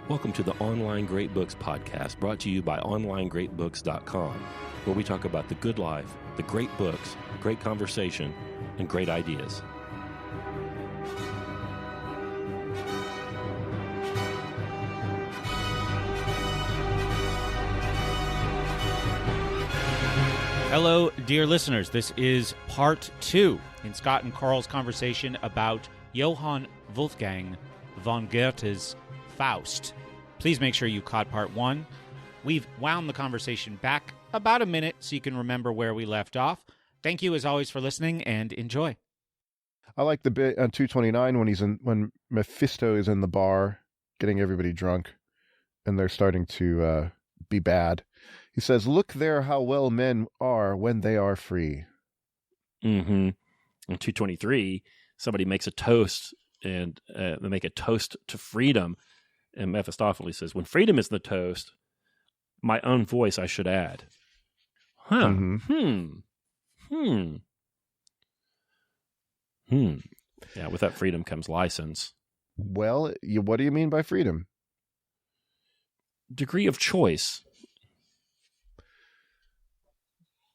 Welcome to the Online Great Books podcast, brought to you by OnlineGreatBooks.com, where we talk about the good life, the great books, great conversation, and great ideas. Hello, dear listeners. This is part 2 in Scott and Karl's conversation about Johann Wolfgang von Goethe's Faust. Please make sure you caught part 1. We've wound the conversation back about a minute so you can remember where we left off. Thank you, as always, for listening, and enjoy. I like the bit on 229 when Mephisto is in the bar getting everybody drunk and they're starting to be bad. He says, "Look there how well men are when they are free." Mm-hmm. In 223, somebody makes a toast, and they make a toast to freedom. And Mephistopheles says, "When freedom is the toast, my own voice I should add." Huh. Mm-hmm. Yeah, with that freedom comes license. Well, what do you mean by freedom? Degree of choice.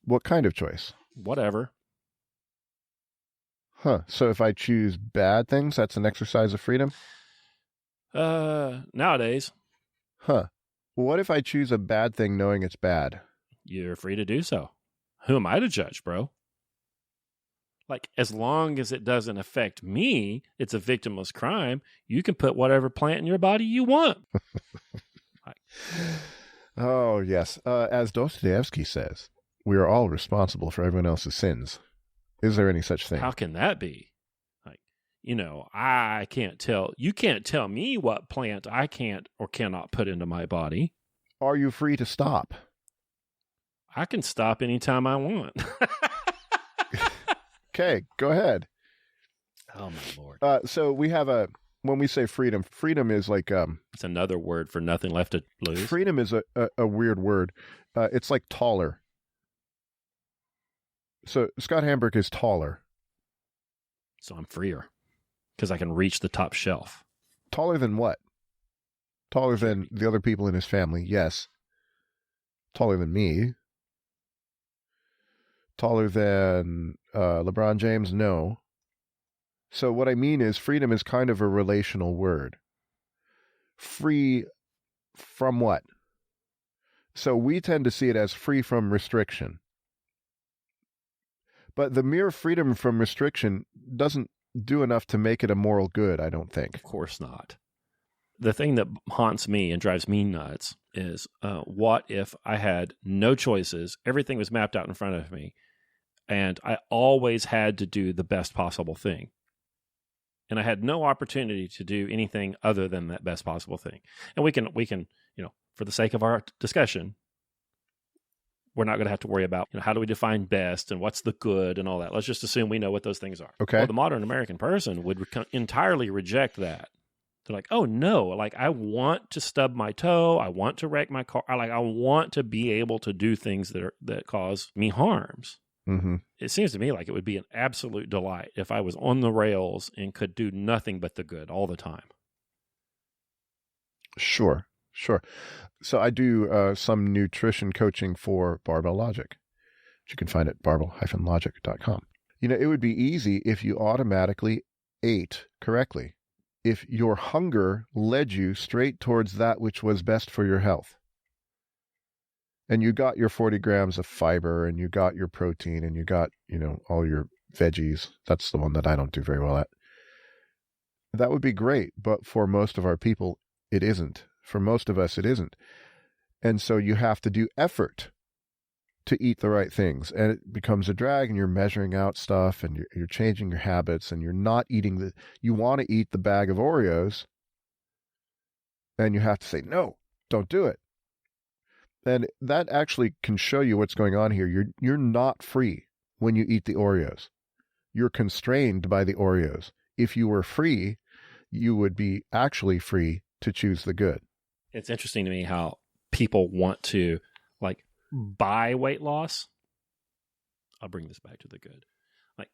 What kind of choice? Whatever. Huh. So if I choose bad things, that's an exercise of freedom? Nowadays. Huh. What if I choose a bad thing knowing it's bad? You're free to do so. Who am I to judge, bro? Like, as long as it doesn't affect me, it's a victimless crime. You can put whatever plant in your body you want. Oh, yes. As Dostoevsky says, we are all responsible for everyone else's sins. Is there any such thing? How can that be? Like, I can't tell. You can't tell me what plant I can't or cannot put into my body. Are you free to stop? I can stop anytime I want. Okay, go ahead. Oh, my Lord. So we have when we say freedom is like... it's another word for nothing left to lose. Freedom is a weird word. It's like taller. So Scott Hamburg is taller. So I'm freer because I can reach the top shelf. Taller than what? Taller than the other people in his family, yes. Taller than me. Taller than LeBron James, no. So what I mean is freedom is kind of a relational word. Free from what? So we tend to see it as free from restriction. But the mere freedom from restriction doesn't do enough to make it a moral good, I don't think. Of course not. The thing that haunts me and drives me nuts is what if I had no choices, everything was mapped out in front of me, and I always had to do the best possible thing. And I had no opportunity to do anything other than that best possible thing. And we can, for the sake of our discussion, we're not going to have to worry about, how do we define best and what's the good and all that. Let's just assume we know what those things are. Okay. Well, the modern American person would entirely reject that. They're like, oh, no, like I want to stub my toe. I want to wreck my car. I want to be able to do things that cause me harms. Mm-hmm. It seems to me like it would be an absolute delight if I was on the rails and could do nothing but the good all the time. Sure. So I do some nutrition coaching for Barbell Logic, which you can find at barbell-logic.com. It would be easy if you automatically ate correctly, if your hunger led you straight towards that which was best for your health. And you got your 40 grams of fiber, and you got your protein, and you got, all your veggies. That's the one that I don't do very well at. That would be great, but for most of our people, it isn't. For most of us, it isn't. And so you have to do effort to eat the right things. And it becomes a drag, and you're measuring out stuff, and you're changing your habits, and you're not eating you want to eat the bag of Oreos, and you have to say, no, don't do it. And that actually can show you what's going on here. You're not free when you eat the Oreos. You're constrained by the Oreos. If you were free, you would be actually free to choose the good. It's interesting to me how people want to buy weight loss. I'll bring this back to the good.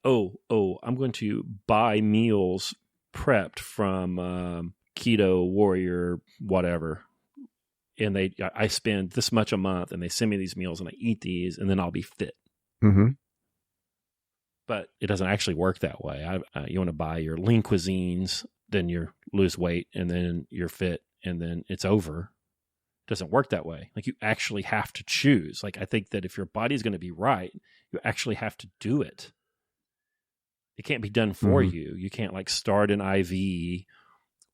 I'm going to buy meals prepped from keto warrior, whatever. And I spend this much a month and they send me these meals and I eat these and then I'll be fit. Mm-hmm. But it doesn't actually work that way. You want to buy your lean cuisines, then you lose weight and then you're fit and then it's over. It doesn't work that way. Like you actually have to choose. Like I think that if your body's going to be right, you actually have to do it. It can't be done for you. You can't like start an IV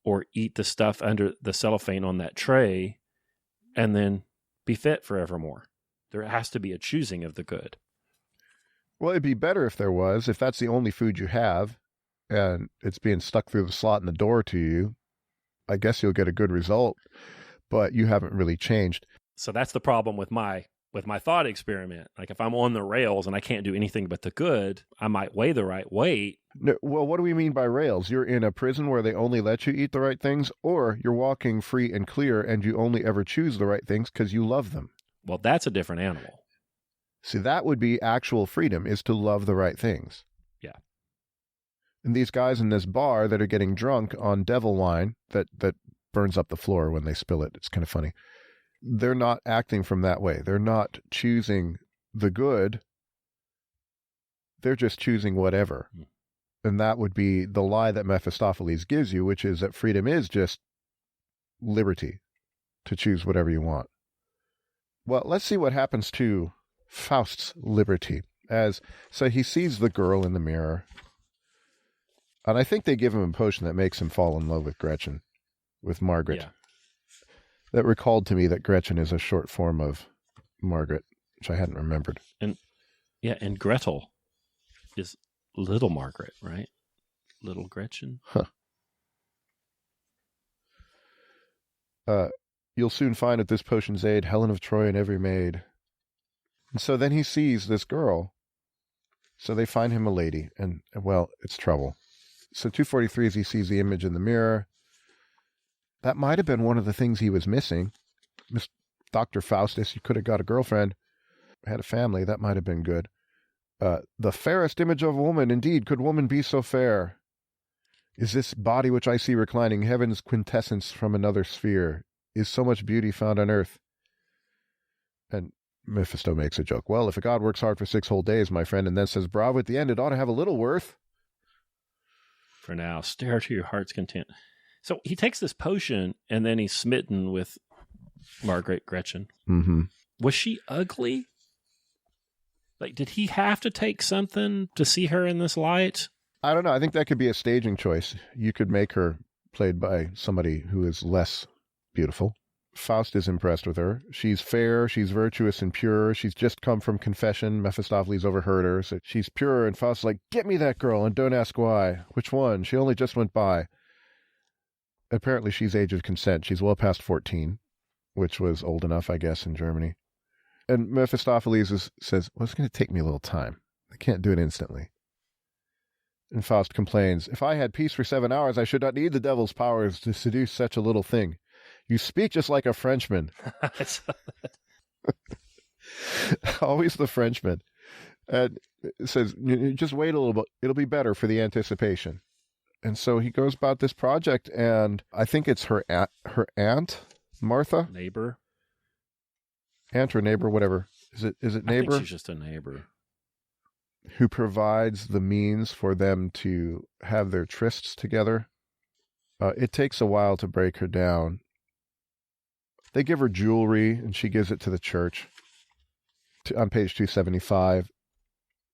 or eat the stuff under the cellophane on that tray and then be fit forevermore. There has to be a choosing of the good. Well, it'd be better if there was. If that's the only food you have and it's being stuck through the slot in the door to you, I guess you'll get a good result, but you haven't really changed. So that's the problem with my thought experiment. Like if I'm on the rails and I can't do anything but the good, I might weigh the right weight. No, well, what do we mean by rails? You're in a prison where they only let you eat the right things, or you're walking free and clear and you only ever choose the right things because you love them. Well, that's a different animal. See, that would be actual freedom, is to love the right things. Yeah. And these guys in this bar that are getting drunk on devil wine that burns up the floor when they spill it, it's kind of funny. They're not acting from that way. They're not choosing the good. They're just choosing whatever. And that would be the lie that Mephistopheles gives you, which is that freedom is just liberty to choose whatever you want. Well, let's see what happens to Faust's liberty. So he sees the girl in the mirror, and I think they give him a potion that makes him fall in love with Gretchen, with Margaret. Yeah. That recalled to me that Gretchen is a short form of Margaret, which I hadn't remembered. And Gretel is little Margaret, right? Little Gretchen. Huh. You'll soon find at this potion's aid Helen of Troy and every maid. And so then he sees this girl. So they find him a lady, and well, it's trouble. So 243 is he sees the image in the mirror. That might have been one of the things he was missing. Dr. Faustus, you could have got a girlfriend, had a family. That might have been good. The fairest image of a woman, indeed, could woman be so fair? Is this body which I see reclining heaven's quintessence from another sphere? Is so much beauty found on earth? And Mephisto makes a joke. Well, if a god works hard for 6 whole days, my friend, and then says bravo at the end, it ought to have a little worth. For now, stare to your heart's content. So he takes this potion, and then he's smitten with Margaret Gretchen. Mm-hmm. Was she ugly? Like, did he have to take something to see her in this light? I don't know. I think that could be a staging choice. You could make her played by somebody who is less beautiful. Faust is impressed with her. She's fair, she's virtuous and pure. She's just come from confession. Mephistopheles overheard her. So she's pure, and Faust's like, get me that girl, and don't ask why. Which one? She only just went by. Apparently she's age of consent. She's well past 14, which was old enough, I guess, in Germany. And Mephistopheles says, well, it's going to take me a little time. I can't do it instantly. And Faust complains, if I had peace for 7 hours, I should not need the devil's powers to seduce such a little thing. You speak just like a Frenchman. Always the Frenchman. And it says, just wait a little bit. It'll be better for the anticipation. And so he goes about this project, and I think it's her aunt, Martha? Neighbor? Aunt or neighbor, whatever. Is it neighbor? I think she's just a neighbor. Who provides the means for them to have their trysts together. It takes a while to break her down. They give her jewelry, and she gives it to the church. On page 275,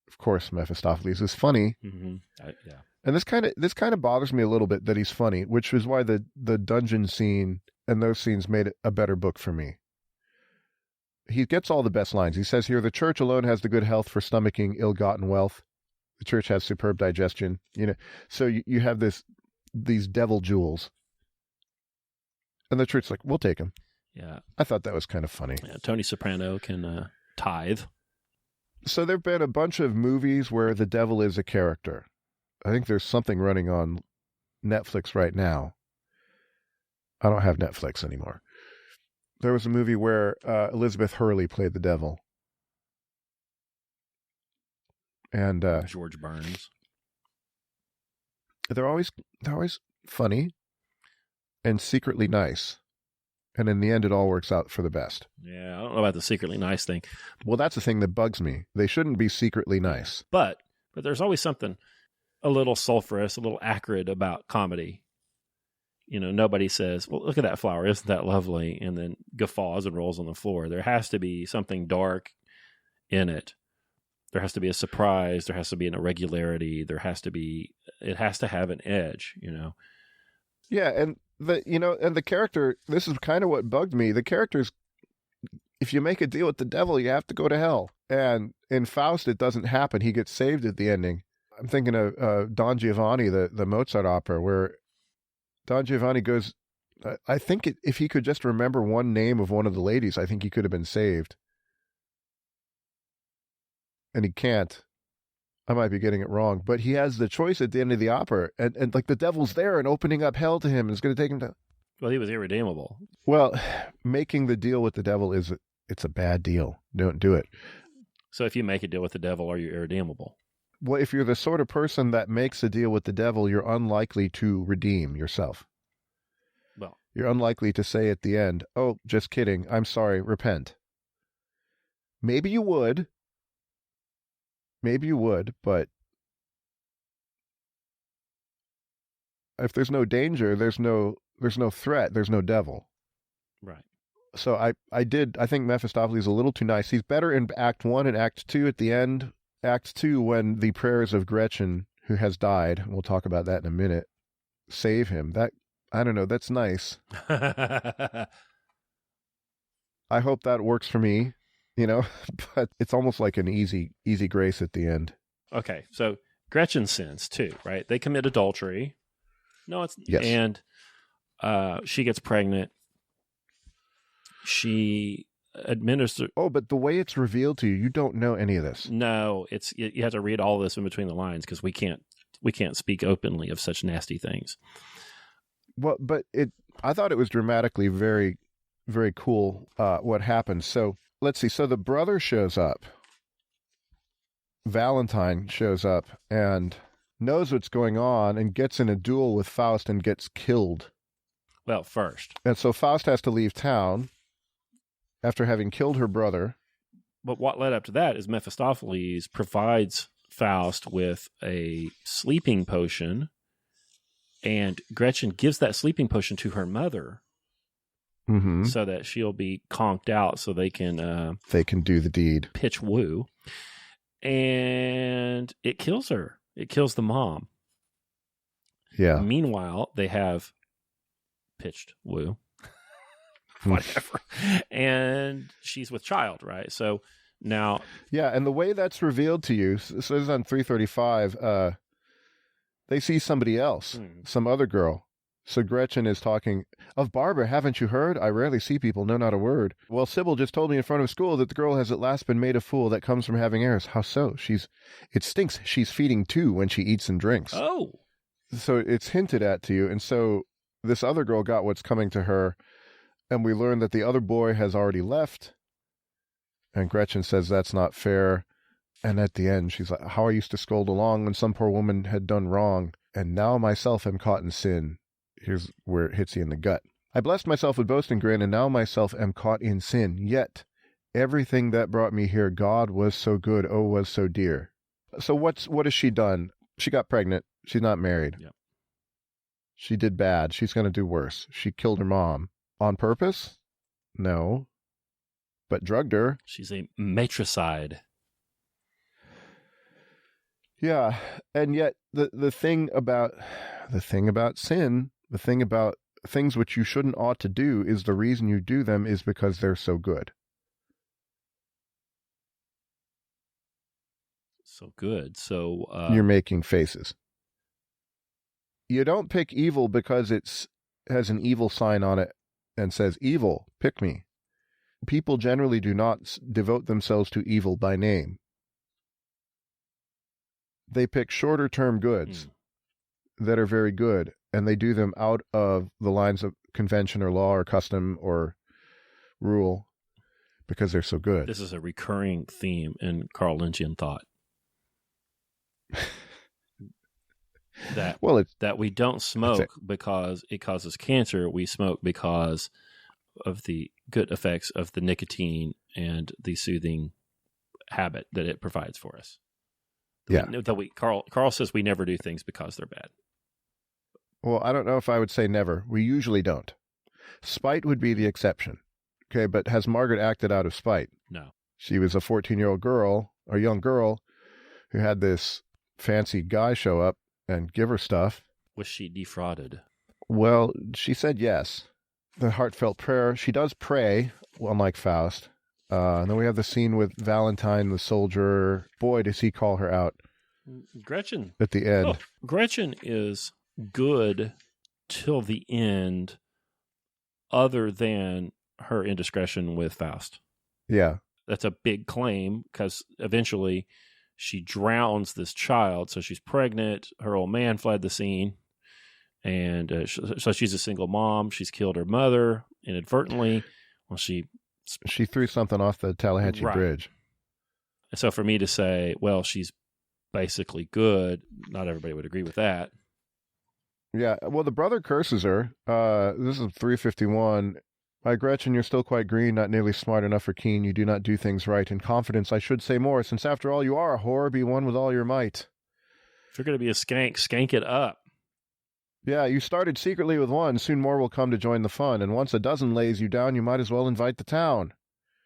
of course, Mephistopheles is funny. Mm-hmm. Yeah. And this kind of bothers me a little bit that he's funny, which is why the dungeon scene and those scenes made it a better book for me. He gets all the best lines. He says here, the church alone has the good health for stomaching ill-gotten wealth. The church has superb digestion. So you have these devil jewels. And the church's like, we'll take them. Yeah. I thought that was kind of funny. Yeah, Tony Soprano can tithe. So there have been a bunch of movies where the devil is a character. I think there's something running on Netflix right now. I don't have Netflix anymore. There was a movie where Elizabeth Hurley played the devil. And George Burns. They're always funny. and secretly nice. And in the end, it all works out for the best. Yeah, I don't know about the secretly nice thing. Well, that's the thing that bugs me. They shouldn't be secretly nice. But there's always something a little sulfurous, a little acrid about comedy. You know, nobody says, well, look at that flower. Isn't that lovely? And then guffaws and rolls on the floor. There has to be something dark in it. There has to be a surprise. There has to be an irregularity. It has to have an edge, you know? Yeah. And the character, this is kind of what bugged me. The characters, if you make a deal with the devil, you have to go to hell. And in Faust, it doesn't happen. He gets saved at the ending. I'm thinking of Don Giovanni, the Mozart opera, where Don Giovanni goes, I think if he could just remember one name of one of the ladies, I think he could have been saved. And he can't. I might be getting it wrong, but he has the choice at the end of the opera, and like the devil's there and opening up hell to him, and it's going to take him to. Well, he was irredeemable. Well, making the deal with the devil it's a bad deal. Don't do it. So if you make a deal with the devil, are you irredeemable? Well, if you're the sort of person that makes a deal with the devil, you're unlikely to redeem yourself. Well, you're unlikely to say at the end, "Oh, just kidding. I'm sorry. Repent." Maybe you would. But if there's no danger, there's no threat, there's no devil. Right. So I think Mephistopheles is a little too nice. He's better in Act 1 and Act 2 at the end. Act 2, when the prayers of Gretchen, who has died, we'll talk about that in a minute, save him. That, I don't know, that's nice. I hope that works for me. But it's almost like an easy grace at the end. Okay, so Gretchen sins too, right? They commit adultery. No, it's yes. And she gets pregnant. She administers. Oh, but the way it's revealed to you, you don't know any of this. No, you have to read all this in between the lines because we can't speak openly of such nasty things. Well, but I thought it was dramatically very, very cool what happened. So. Let's see. So the brother shows up. Valentine shows up and knows what's going on and gets in a duel with Faust and gets killed. Well, first. And so Faust has to leave town after having killed her brother. But what led up to that is Mephistopheles provides Faust with a sleeping potion, and Gretchen gives that sleeping potion to her mother. Mm-hmm. So that she'll be conked out so they can do the deed. Pitch woo. And it kills her. It kills the mom. Yeah. Meanwhile, they have pitched woo. Whatever. And she's with child, right? So now. Yeah, and the way that's revealed to you, so this is on 335, they see somebody else, some other girl. So Gretchen is talking, "Of Barbara, haven't you heard? I rarely see people, know not a word. Well, Sybil just told me in front of school that the girl has at last been made a fool that comes from having heirs. How so? It stinks she's feeding too when she eats and drinks." Oh. So it's hinted at to you. And so this other girl got what's coming to her, and we learn that the other boy has already left. And Gretchen says that's not fair. And at the end, she's like, "How I used to scold along when some poor woman had done wrong, and now myself am caught in sin." Here's where it hits you in the gut. "I blessed myself with boasting grin, and now myself am caught in sin. Yet everything that brought me here, God was so good, oh, was so dear." So what has she done? She got pregnant. She's not married. Yep. She did bad. She's going to do worse. She killed her mom. On purpose? No. But drugged her. She's a matricide. Yeah. And yet the thing about sin, the thing about things which you shouldn't ought to do, is the reason you do them is because they're so good. So good. So you're making faces. You don't pick evil because it has an evil sign on it and says, "Evil, pick me." People generally do not devote themselves to evil by name. They pick shorter-term goods that are very good, and they do them out of the lines of convention or law or custom or rule because they're so good. This is a recurring theme in Carl Lynchian thought. that we don't smoke because it causes cancer. We smoke because of the good effects of the nicotine and the soothing habit that it provides for us. Karl says we never do things because they're bad. Well, I don't know if I would say never. We usually don't. Spite would be the exception. Okay, but has Margaret acted out of spite? No. She was a 14-year-old girl, a young girl, who had this fancy guy show up and give her stuff. Was she defrauded? Well, she said yes. The heartfelt prayer. She does pray, unlike Faust. And then we have the scene with Valentine, the soldier. Boy, does he call her out. Gretchen. At the end. Gretchen is good till the end, other than her indiscretion with Faust. Yeah. That's a big claim because eventually she drowns this child. So she's pregnant. Her old man fled the scene. And so she's a single mom. She's killed her mother inadvertently. Well, she threw something off the Tallahatchie Bridge. So for me to say, well, she's basically good, not everybody would agree with that. Yeah. Well, the brother curses her. This is 351. My Gretchen, you're still quite green, not nearly smart enough for keen. You do not do things right. In confidence, I should say more, since after all you are a whore, be one with all your might. If you're going to be a skank it up. Yeah, you started secretly with one. Soon more will come to join the fun. And once a dozen lays you down, you might as well invite the town.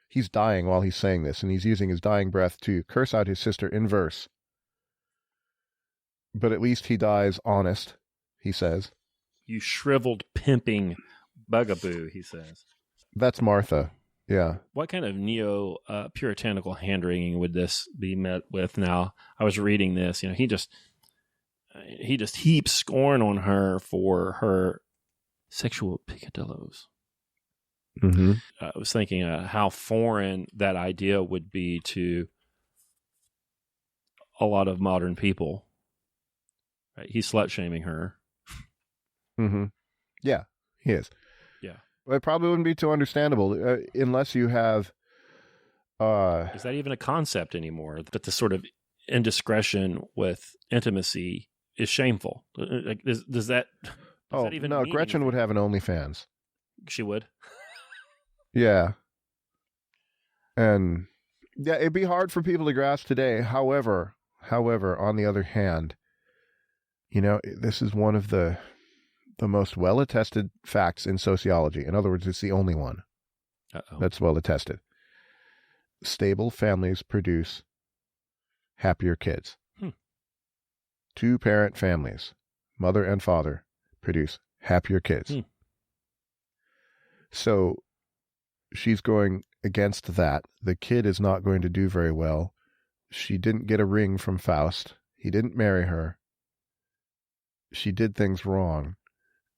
He's dying while he's saying this, and he's using his dying breath to curse out his sister in verse. But at least he dies honest, he says. You shriveled, pimping bugaboo, he says. That's Martha, yeah. What kind of neo-puritanical hand-wringing would this be met with now? I was reading this, he just heaps scorn on her for her sexual picadillos. Mm-hmm. I was thinking how foreign that idea would be to a lot of modern people. Right? He's slut-shaming her. Mm-hmm. Yeah, he is. Yeah. Well, it probably wouldn't be too understandable unless you have... Is that even a concept anymore? That the sort of indiscretion with intimacy is shameful. Does that even no, mean Gretchen anything? would have an OnlyFans. She would? Yeah. And yeah, it'd be hard for people to grasp today. However, on the other hand, this is one of the most well-attested facts in sociology. In other words, it's the only one that's well-attested. Stable families produce happier kids. Two-parent families, mother and father, produce happier kids. So she's going against that. The kid is not going to do very well. She didn't get a ring from Faust. He didn't marry her. She did things wrong.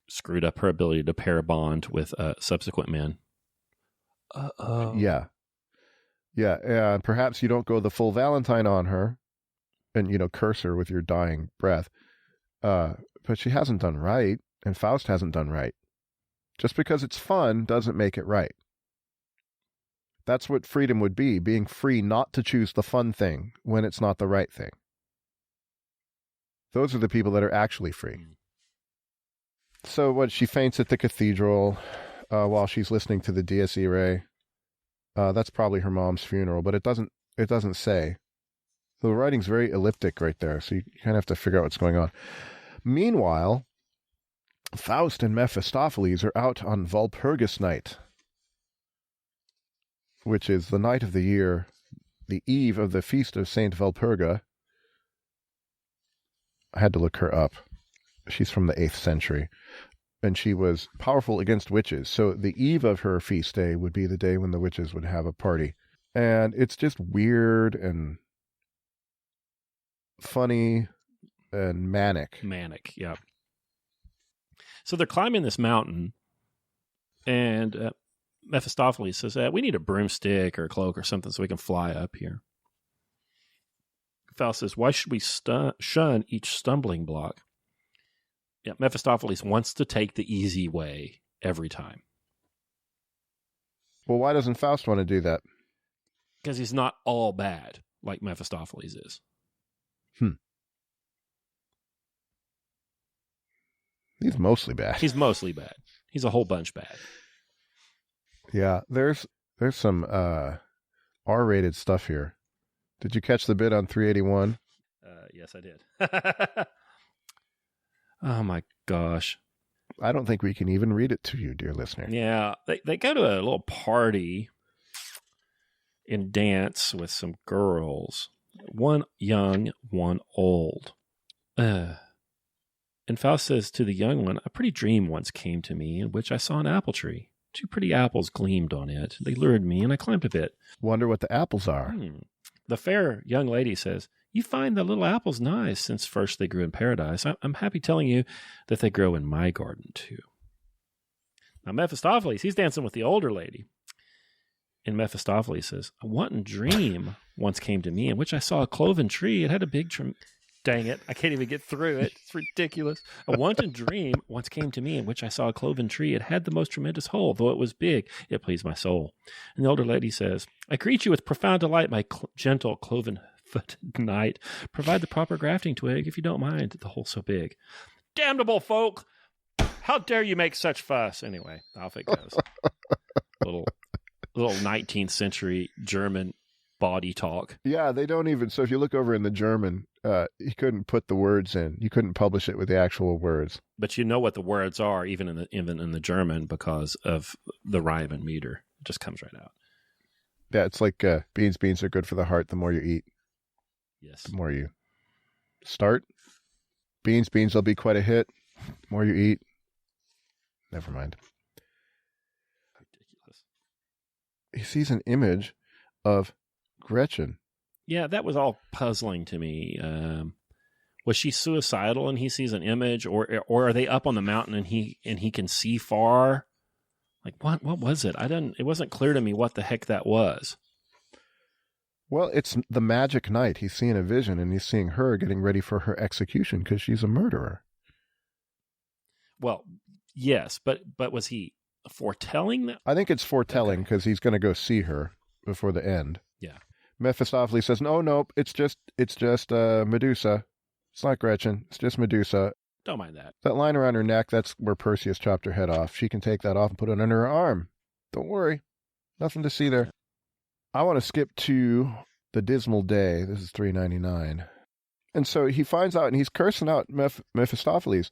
Screwed up her ability to pair bond with subsequent men. Yeah. Yeah, and perhaps you don't go the full Valentine on her and, curse her with your dying breath. But she hasn't done right, and Faust hasn't done right. Just because it's fun doesn't make it right. That's what freedom would be, being free not to choose the fun thing when it's not the right thing. Those are the people that are actually free. So she faints at the cathedral while she's listening to the Dies Irae. That's probably her mom's funeral, but it doesn't say. So the writing's very elliptic right there, so you kind of have to figure out what's going on. Meanwhile, Faust and Mephistopheles are out on Walpurgis night, which is the night of the year, the eve of the feast of Saint Walpurga. I had to look her up. She's from the 8th century, and she was powerful against witches. So the eve of her feast day would be the day when the witches would have a party. And it's just weird and funny and manic. Manic, yeah. So they're climbing this mountain, and Mephistopheles says, we need a broomstick or a cloak or something so we can fly up here. Faust says, why should we shun each stumbling block? Yeah, Mephistopheles wants to take the easy way every time. Well, why doesn't Faust want to do that? Because he's not all bad like Mephistopheles is. He's mostly bad. He's mostly bad. He's a whole bunch bad. Yeah, there's some R-rated stuff here. Did you catch the bit on 381? Yes, I did. Oh my gosh. I don't think we can even read it to you, dear listener. Yeah, they go to a little party and dance with some girls. One young, one old. And Faust says to the young one, a pretty dream once came to me in which I saw an apple tree. 2 pretty apples gleamed on it. They lured me, and I climbed a bit. Wonder what the apples are. The fair young lady says, you find the little apples nice since first they grew in paradise. I'm happy telling you that they grow in my garden too. Now Mephistopheles, he's dancing with the older lady. And Mephistopheles says, a wanton dream once came to me in which I saw a cloven tree. It had a big Dang it, I can't even get through it. It's ridiculous. A wanton dream once came to me in which I saw a cloven tree. It had the most tremendous hole, though it was big. It pleased my soul. And the older lady says, I greet you with profound delight, my gentle cloven-footed knight. Provide the proper grafting twig, if you don't mind, the hole so big. Damnable folk! How dare you make such fuss? Anyway, off it goes. little 19th century German body talk. Yeah, they don't even. So if you look over in the German, he couldn't put the words in. You couldn't publish it with the actual words. But you know what the words are, even in the German, because of the rhyme and meter. It just comes right out. Yeah, it's like beans are good for the heart. The more you eat, Yes. the more you start. Beans will be quite a hit. The more you eat, never mind. Ridiculous. He sees an image of Gretchen. Yeah, that was all puzzling to me. Was she suicidal and he sees an image, or are they up on the mountain and he can see far? Like what was it? It wasn't clear to me what the heck that was. Well, it's the magic night. He's seeing a vision, and he's seeing her getting ready for her execution because she's a murderer. Well, yes, but was he foretelling that? I think it's foretelling because he's going to go see her before the end. Yeah. Mephistopheles says, no, it's just Medusa. It's not Gretchen. It's just Medusa. Don't mind that. That line around her neck, that's where Perseus chopped her head off. She can take that off and put it under her arm. Don't worry. Nothing to see there. I want to skip to the dismal day. This is 399. And so he finds out, and he's cursing out Mephistopheles.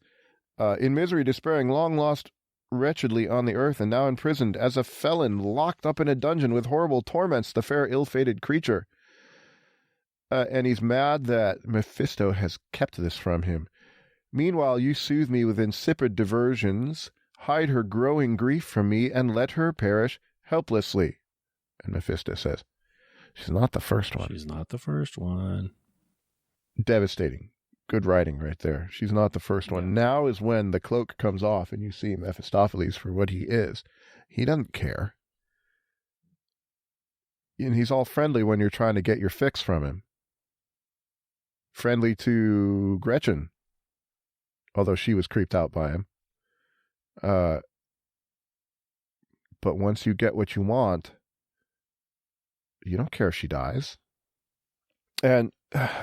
In misery, despairing, long lost wretchedly on the earth, and now imprisoned as a felon, locked up in a dungeon with horrible torments, the fair ill-fated creature. And he's mad that Mephisto has kept this from him. Meanwhile, you soothe me with insipid diversions, hide her growing grief from me, and let her perish helplessly. And Mephisto says, she's not the first one. She's not the first one. Devastating. Good writing right there. She's not the first one. Now is when the cloak comes off and you see Mephistopheles for what he is. He doesn't care. And he's all friendly when you're trying to get your fix from him. Friendly to Gretchen, although she was creeped out by him. But once you get what you want, you don't care if she dies. And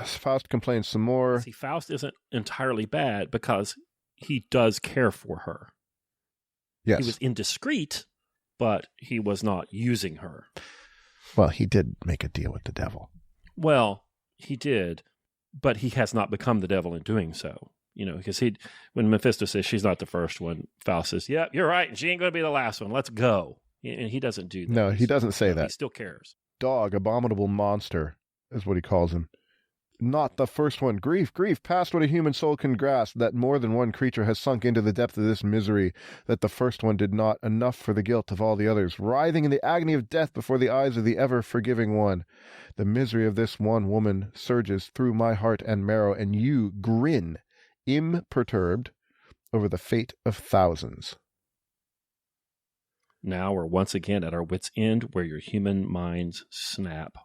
Faust complains some more. See, Faust isn't entirely bad because he does care for her. Yes. He was indiscreet, but he was not using her. Well, he did make a deal with the devil. Well, he did, but he has not become the devil in doing so. You know, because when Mephisto says she's not the first one, Faust says, "Yep, you're right, and she ain't going to be the last one. Let's go." And he doesn't do that. No, he doesn't say that. He still cares. Dog, abominable monster, is what he calls him. Not the first one. Grief, past what a human soul can grasp, that more than one creature has sunk into the depth of this misery, that the first one did not enough for the guilt of all the others, writhing in the agony of death before the eyes of the ever-forgiving one. The misery of this one woman surges through my heart and marrow, and you grin, imperturbed, over the fate of thousands. Now we're once again at our wits' end, where your human minds snap.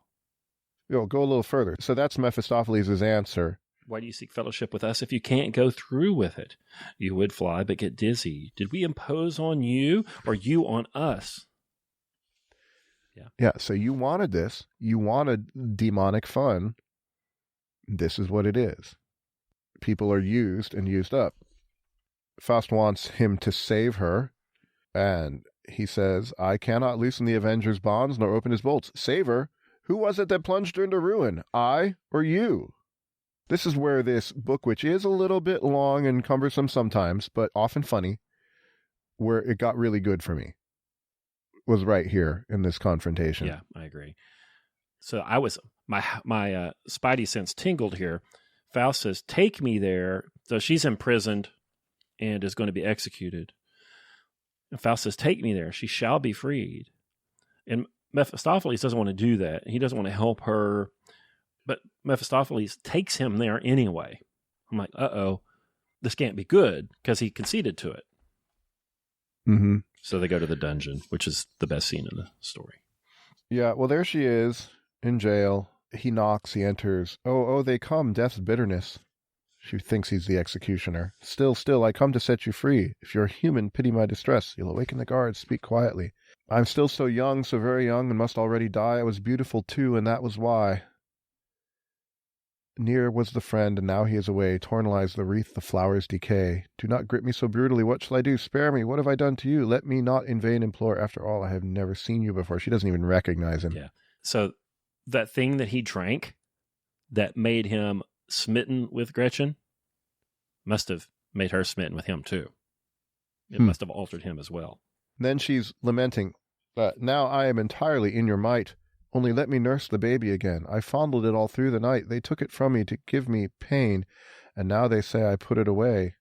You'll go a little further. So that's Mephistopheles' answer. Why do you seek fellowship with us if you can't go through with it? You would fly but get dizzy. Did we impose on you or you on us? Yeah, so you wanted this. You wanted demonic fun. This is what it is. People are used and used up. Faust wants him to save her, and he says, I cannot loosen the Avenger's bonds nor open his bolts. Save her? Who was it that plunged her into ruin? I or you? This is where this book, which is a little bit long and cumbersome sometimes, but often funny, where it got really good for me, was right here in this confrontation. Yeah, I agree. So I was, my spidey sense tingled here. Faust says, take me there. So she's imprisoned and is going to be executed. And Faust says, take me there. She shall be freed. And Mephistopheles doesn't want to do that. He doesn't want to help her. But Mephistopheles takes him there anyway. I'm like, uh-oh, this can't be good, because he conceded to it. Mm-hmm. So they go to the dungeon, which is the best scene in the story. Yeah, well, there she is in jail. He knocks, he enters. Oh, they come, death's bitterness. She thinks he's the executioner. Still, I come to set you free. If you're human, pity my distress. You'll awaken the guards, speak quietly. I'm still so young, so very young, and must already die. I was beautiful, too, and that was why. Near was the friend, and now he is away. Torn lies the wreath, the flowers decay. Do not grip me so brutally. What shall I do? Spare me. What have I done to you? Let me not in vain implore. After all, I have never seen you before. She doesn't even recognize him. Yeah. So that thing that he drank that made him smitten with Gretchen must have made her smitten with him too. It must have altered him as well. Then she's lamenting, now I am entirely in your might. Only let me nurse the baby again. I fondled it all through the night. They took it from me to give me pain, and now they say I put it away.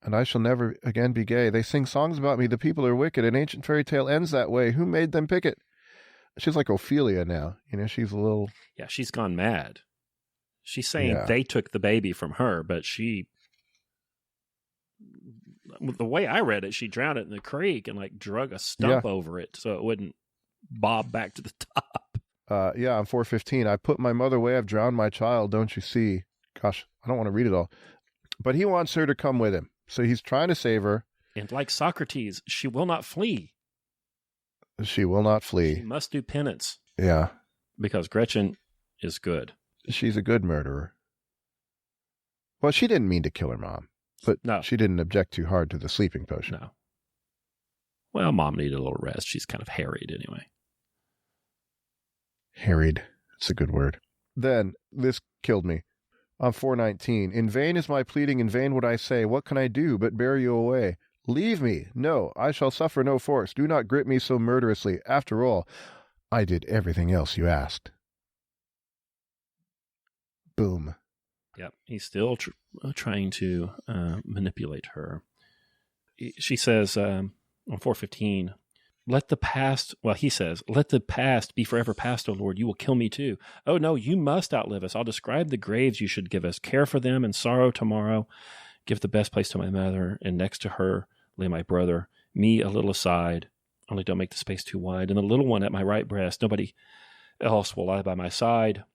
And I shall never again be gay. They sing songs about me. The people are wicked. An ancient fairy tale ends that way. Who made them pick it? She's like Ophelia now. She's a little... Yeah, she's gone mad. She's saying they took the baby from her, but she... The way I read it, she drowned it in the creek and drug a stump over it so it wouldn't bob back to the top. On 415, I put my mother away. I've drowned my child. Don't you see? Gosh, I don't want to read it all. But he wants her to come with him. So he's trying to save her. And like Socrates, she will not flee. She will not flee. She must do penance. Yeah. Because Gretchen is good. She's a good murderer. Well, she didn't mean to kill her mom. But no. She didn't object too hard to the sleeping potion. No. Well, mom needed a little rest. She's kind of harried anyway. Harried. That's a good word. Then, this killed me. On 419, in vain is my pleading, in vain would I say, what can I do but bear you away? Leave me. No, I shall suffer no force. Do not grip me so murderously. After all, I did everything else you asked. Boom. Yep, he's still trying to manipulate her. She says on 415, let the past, he says, let the past be forever past, O Lord, you will kill me too. Oh no, you must outlive us. I'll describe the graves you should give us. Care for them and sorrow tomorrow. Give the best place to my mother, and next to her lay my brother. Me a little aside, only don't make the space too wide. And the little one at my right breast, nobody else will lie by my side.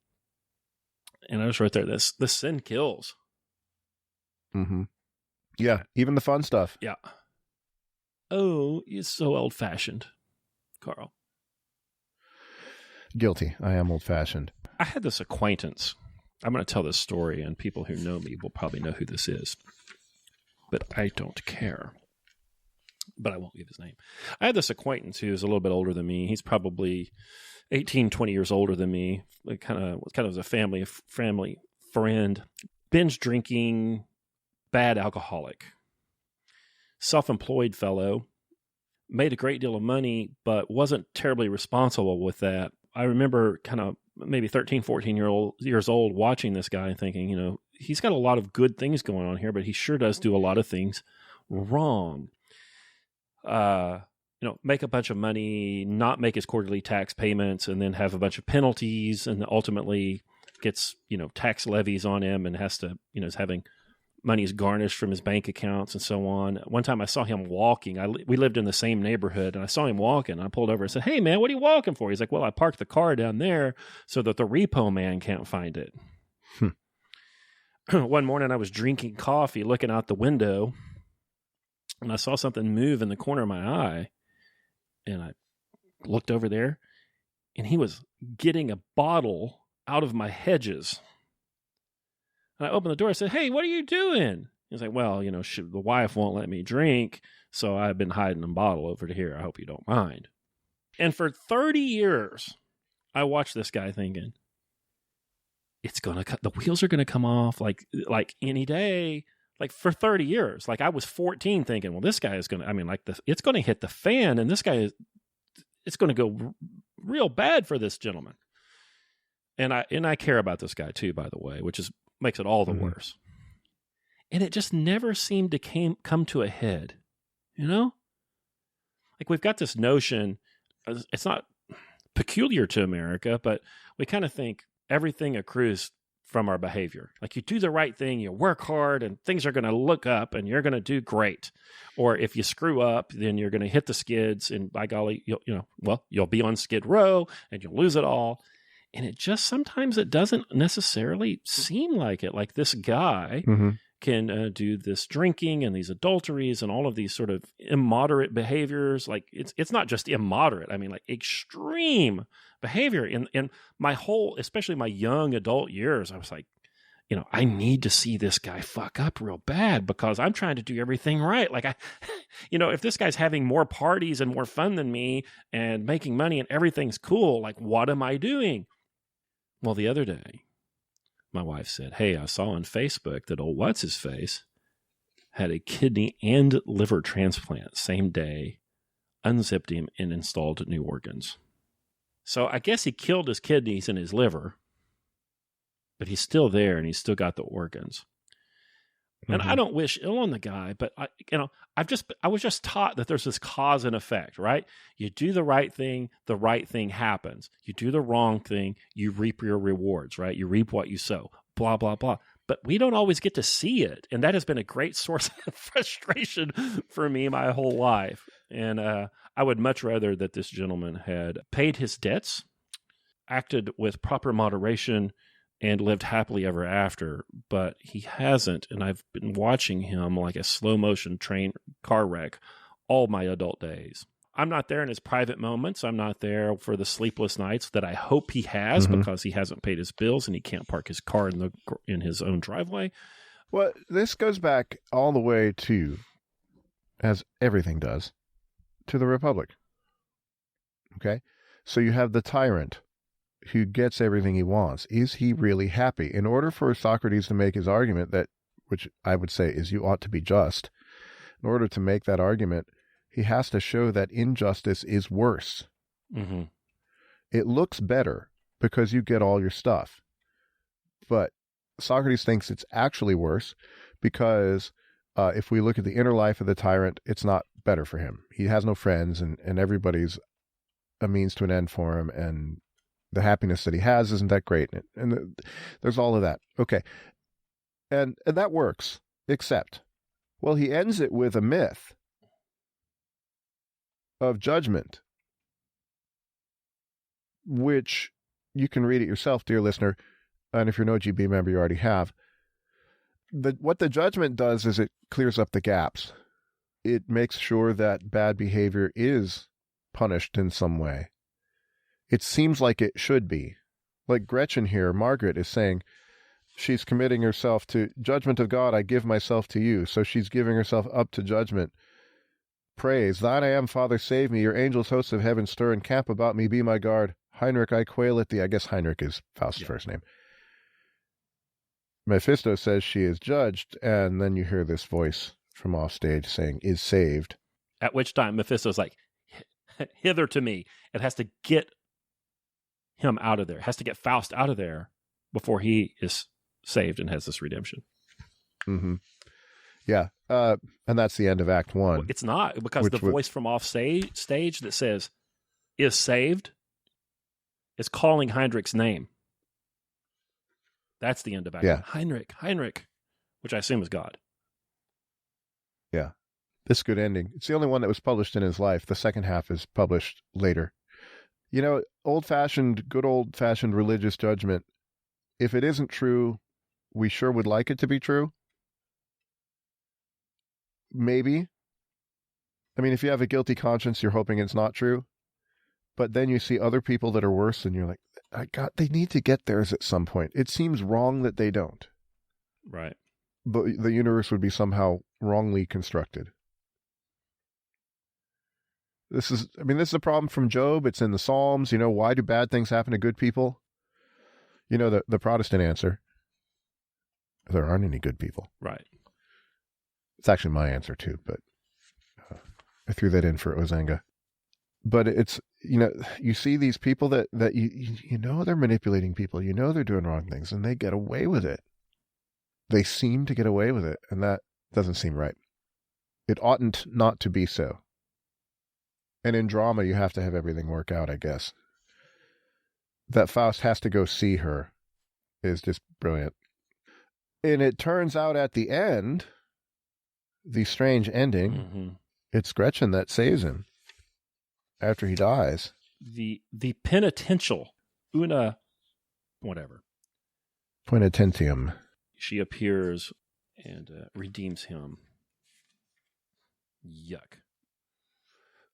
And I was right there. This sin kills. Mm-hmm. Yeah, even the fun stuff. Yeah. Oh, it's so old-fashioned, Karl. Guilty. I am old-fashioned. I had this acquaintance. I'm going to tell this story, and people who know me will probably know who this is. But I don't care. But I won't give his name. I had this acquaintance who's a little bit older than me. He's probably 18, 20 years older than me. Kind of was a family friend. Binge drinking, bad alcoholic. Self-employed fellow. Made a great deal of money, but wasn't terribly responsible with that. I remember kind of maybe 13, 14 years old watching this guy and thinking, he's got a lot of good things going on here, but he sure does do a lot of things wrong. Make a bunch of money, not make his quarterly tax payments, and then have a bunch of penalties, and ultimately gets, tax levies on him and has to, is having money's garnished from his bank accounts and so on. One time I saw him walking. We lived in the same neighborhood, and I saw him walking. I pulled over and said, "Hey, man, what are you walking for?" He's like, "Well, I parked the car down there so that the repo man can't find it." One morning I was drinking coffee, looking out the window, and I saw something move in the corner of my eye. And I looked over there, and he was getting a bottle out of my hedges. And I opened the door and said, "Hey, what are you doing?" He's like, well, the wife won't let me drink, so I've been hiding a bottle over to here. I hope you don't mind. And for 30 years, I watched this guy thinking, the wheels are going to come off like any day. Like for 30 years, like I was 14 thinking, well, this guy is going to, it's going to hit the fan, and it's going to go real bad for this gentleman. And I care about this guy too, by the way, which makes it all the worse. And it just never seemed to come to a head, Like we've got this notion, it's not peculiar to America, but we kind of think everything accrues from our behavior. Like you do the right thing, you work hard, and things are going to look up, and you're going to do great. Or if you screw up, then you're going to hit the skids, and by golly, you'll be on Skid Row, and you'll lose it all. And it just sometimes it doesn't necessarily seem like it. Like this guy can do this drinking and these adulteries and all of these sort of immoderate behaviors. Like it's not just immoderate. I mean, like extreme behavior. In my especially my young adult years, I was like, I need to see this guy fuck up real bad because I'm trying to do everything right. Like if this guy's having more parties and more fun than me and making money and everything's cool, like what am I doing? Well, the other day, my wife said, hey, I saw on Facebook that old what's-his-face had a kidney and liver transplant same day, unzipped him, and installed new organs. So I guess he killed his kidneys and his liver, but he's still there and he's still got the organs. And I don't wish ill on the guy, but I was just taught that there's this cause and effect, right? You do the right thing happens. You do the wrong thing, you reap your rewards, right? You reap what you sow, blah, blah, blah. But we don't always get to see it. And that has been a great source of frustration for me my whole life. And I would much rather that this gentleman had paid his debts, acted with proper moderation, and lived happily ever after, but he hasn't, and I've been watching him like a slow-motion car wreck all my adult days. I'm not there in his private moments. I'm not there for the sleepless nights that I hope he has because he hasn't paid his bills and he can't park his car in his own driveway. Well, this goes back all the way to, as everything does, to the Republic. Okay? So you have the tyrant who gets everything he wants. Is he really happy? In order for Socrates to make his argument which I would say is you ought to be just, in order to make that argument, he has to show that injustice is worse. It looks better because you get all your stuff. But Socrates thinks it's actually worse because if we look at the inner life of the tyrant, it's not better for him. He has no friends and everybody's a means to an end for him, and the happiness that he has isn't that great. And there's all of that. Okay. And that works, except, well, he ends it with a myth of judgment, which you can read it yourself, dear listener. And if you're no GB member, you already have. What the judgment does is it clears up the gaps. It makes sure that bad behavior is punished in some way. It seems like it should be. Like Gretchen here, Margaret is saying she's committing herself to judgment of God. I give myself to you. So she's giving herself up to judgment. Praise. Thine I am, Father, save me. Your angels, hosts of heaven, stir and camp about me. Be my guard. Heinrich, I quail at thee. I guess Heinrich is Faust's first name. Mephisto says she is judged. And then you hear this voice from off stage saying, is saved. At which time Mephisto's like, hither to me. It has to get him out of there. It has to get Faust out of there before he is saved and has this redemption. Yeah. And that's the end of Act 1. Well, it's not, because the voice from off stage that says, is saved, is calling Heinrich's name. That's the end of Act 1. Heinrich, which I assume is God. Yeah. This good ending. It's the only one that was published in his life. The second half is published later. Good old-fashioned religious judgment. If it isn't true, we sure would like it to be true. Maybe. I mean, if you have a guilty conscience, you're hoping it's not true. But then you see other people that are worse, and you're like, they need to get theirs at some point. It seems wrong that they don't. Right. the universe would be somehow wrongly constructed. This is a problem from Job. It's in the Psalms. Why do bad things happen to good people? The Protestant answer: there aren't any good people. Right. It's actually my answer too, but I threw that in for Ozanga. But it's, you see these people that they're manipulating people, they're doing wrong things, and they get away with it. They seem to get away with it, and that doesn't seem right. It oughtn't not to be so. And in drama, you have to have everything work out, I guess. That Faust has to go see her is just brilliant. And it turns out at the end, the strange ending, it's Gretchen that saves him after he dies. The penitential, una, whatever. Penitentium. She appears and redeems him. Yuck.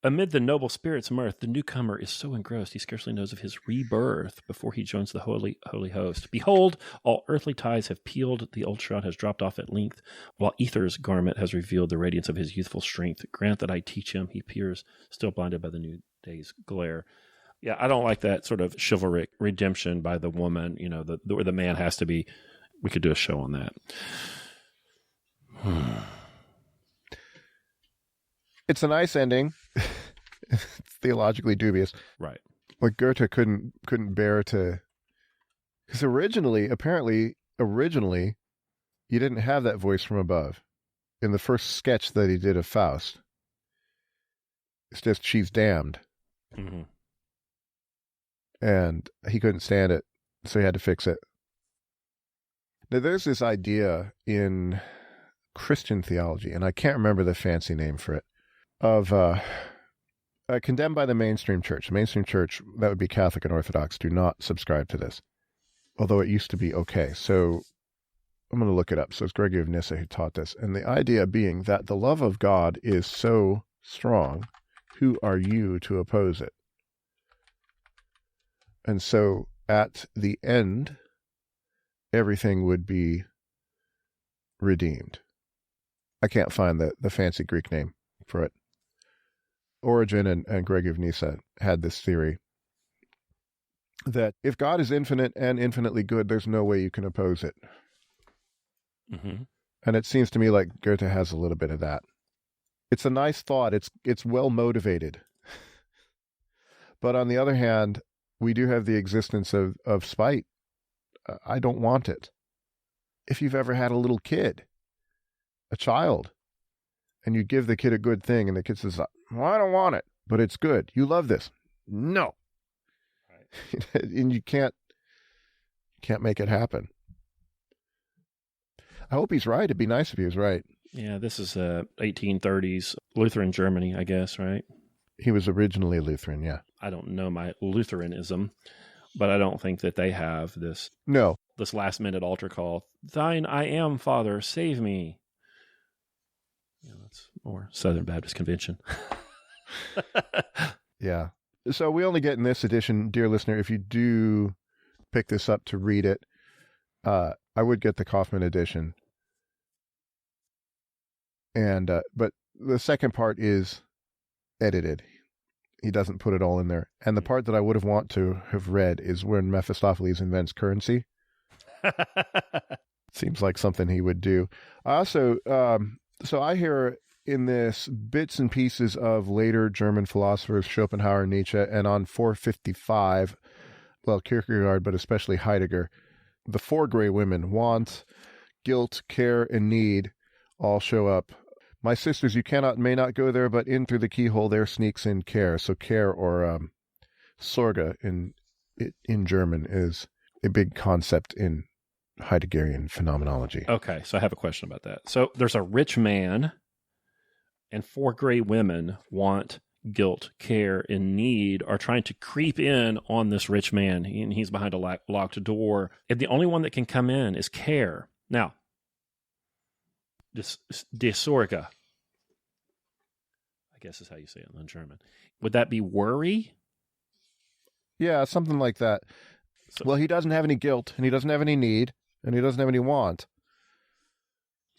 Amid the noble spirit's mirth, the newcomer is so engrossed he scarcely knows of his rebirth before he joins the holy host. Behold, all earthly ties have peeled, the old shroud has dropped off at length, while ether's garment has revealed the radiance of his youthful strength. Grant that I teach him, he peers, still blinded by the new day's glare. Yeah, I don't like that sort of chivalric redemption by the woman, where the man has to be. We could do a show on that. It's a nice ending. It's theologically dubious. Right. Like Goethe couldn't bear to, because originally, you didn't have that voice from above. In the first sketch that he did of Faust, it's just, she's damned. Mm-hmm. And he couldn't stand it, so he had to fix it. Now, there's this idea in Christian theology, and I can't remember the fancy name for it, of condemned by the mainstream church. The mainstream church, that would be Catholic and Orthodox, do not subscribe to this, although it used to be okay. So I'm going to look it up. So it's Gregory of Nyssa who taught this. And the idea being that the love of God is so strong, who are you to oppose it? And so at the end, everything would be redeemed. I can't find the fancy Greek name for it. Origen and Gregory of Nyssa had this theory that if God is infinite and infinitely good, there's no way you can oppose it. Mm-hmm. And it seems to me like Goethe has a little bit of that. It's a nice thought. It's well motivated. But on the other hand, we do have the existence of spite. I don't want it. If you've ever had a little kid, a child, and you give the kid a good thing, and the kid says, well, I don't want it, but it's good. You love this. No. Right. And you can't make it happen. I hope he's right. It'd be nice if he was right. Yeah, this is 1830s Lutheran Germany, I guess, right? He was originally Lutheran, yeah. I don't know my Lutheranism, but I don't think that they have this. No. This last-minute altar call, "Thine I am, Father, save me." That's more Southern Baptist Convention. Yeah. So we only get in this edition, dear listener, if you do pick this up to read it, I would get the Kaufman edition. And but the second part is edited. He doesn't put it all in there. And the part that I would have want to have read is when Mephistopheles invents currency. Seems like something he would do. I also, so I hear in this bits and pieces of later German philosophers, Schopenhauer, Nietzsche, and on 455, well, Kierkegaard, but especially Heidegger, the four gray women, want, guilt, care, and need, all show up. My sisters, you may not go there, but in through the keyhole there sneaks in care. So care, or Sorge in German, is a big concept in Heideggerian phenomenology. Okay, so I have a question about that. So there's a rich man, and four gray women want, guilt, care, and need, are trying to creep in on this rich man, and he's behind a locked door. And the only one that can come in is care. Now, die Sorge, I guess is how you say it in German. Would that be worry? Yeah, something like that. So, well, he doesn't have any guilt, and he doesn't have any need, and he doesn't have any want.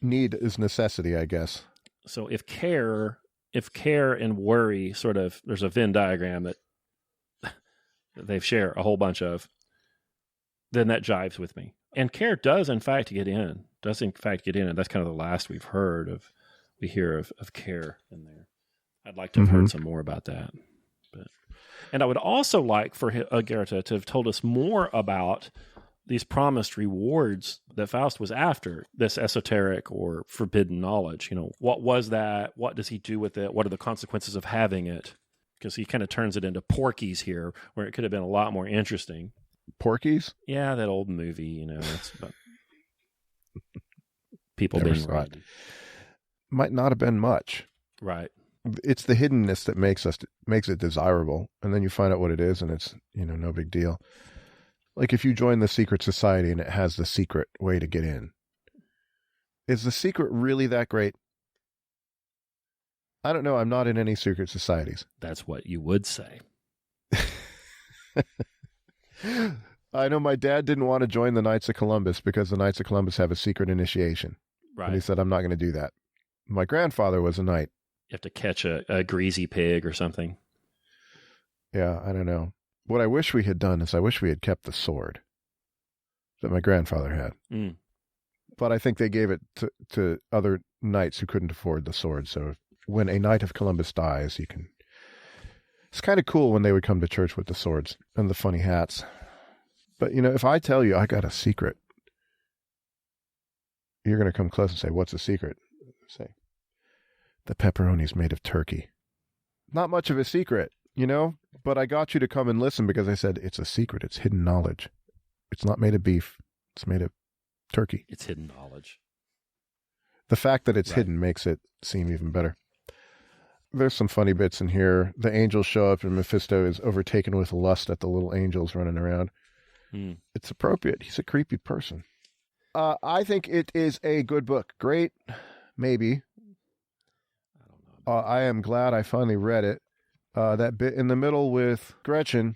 Need is necessity, I guess. So if care and worry sort of, there's a Venn diagram that they share a whole bunch of, then that jives with me. And care does in fact get in, and that's kind of the last we hear of care in there. I'd like to have heard some more about that. And I would also like for Goethe to have told us more about these promised rewards that Faust was after, this esoteric or forbidden knowledge. What was that? What does he do with it? What are the consequences of having it? Because he kind of turns it into Porky's here, where it could have been a lot more interesting. Porky's? Yeah, that old movie, it's about people Never being right. Might not have been much. Right. It's the hiddenness that makes it desirable, and then you find out what it is, and it's no big deal. Like if you join the secret society and it has the secret way to get in, is the secret really that great? I don't know. I'm not in any secret societies. That's what you would say. I know my dad didn't want to join the Knights of Columbus because the Knights of Columbus have a secret initiation. Right. And he said, I'm not going to do that. My grandfather was a knight. You have to catch a greasy pig or something. Yeah, I don't know. What I wish we had done is I wish we had kept the sword that my grandfather had. Mm. But I think they gave it to other knights who couldn't afford the sword. So when a Knight of Columbus dies, you can... It's kind of cool when they would come to church with the swords and the funny hats. But, if I tell you I got a secret, you're going to come close and say, what's the secret? Say, the pepperoni's made of turkey. Not much of a secret, but I got you to come and listen because I said, it's a secret. It's hidden knowledge. It's not made of beef. It's made of turkey. It's hidden knowledge. The fact that it's hidden makes it seem even better. There's some funny bits in here. The angels show up and Mephisto is overtaken with lust at the little angels running around. Mm. It's appropriate. He's a creepy person. I think it is a good book. Great. Maybe. I don't know. I am glad I finally read it. That bit in the middle with Gretchen